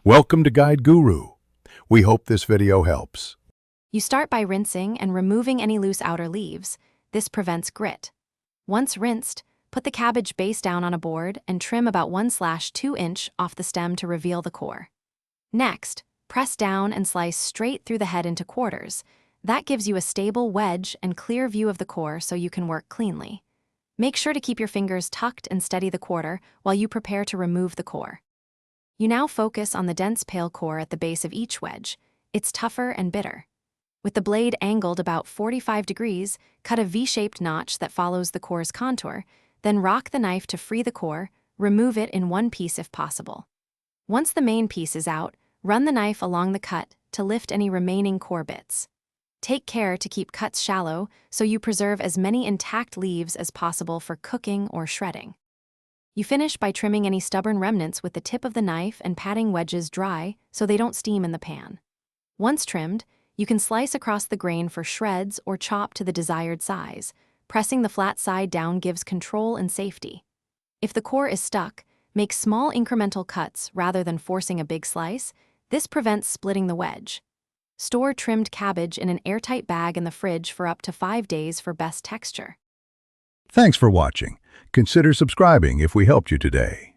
Welcome to Guide Guru. We hope this video helps. You start by rinsing and removing any loose outer leaves. This prevents grit. Once rinsed, put the cabbage base down on a board and trim about 1/2 inch off the stem to reveal the core. Next, press down and slice straight through the head into quarters. That gives you a stable wedge and clear view of the core so you can work cleanly. Make sure to keep your fingers tucked and steady the quarter while you prepare to remove the core. You now focus on the dense pale core at the base of each wedge. It's tougher and bitter. With the blade angled about 45 degrees, cut a V-shaped notch that follows the core's contour, then rock the knife to free the core, remove it in one piece if possible. Once the main piece is out, run the knife along the cut to lift any remaining core bits. Take care to keep cuts shallow so you preserve as many intact leaves as possible for cooking or shredding. You finish by trimming any stubborn remnants with the tip of the knife and patting wedges dry so they don't steam in the pan. Once trimmed, you can slice across the grain for shreds or chop to the desired size. Pressing the flat side down gives control and safety. If the core is stuck, make small incremental cuts rather than forcing a big slice. This prevents splitting the wedge. Store trimmed cabbage in an airtight bag in the fridge for up to 5 days for best texture. Thanks for watching. Consider subscribing if we helped you today.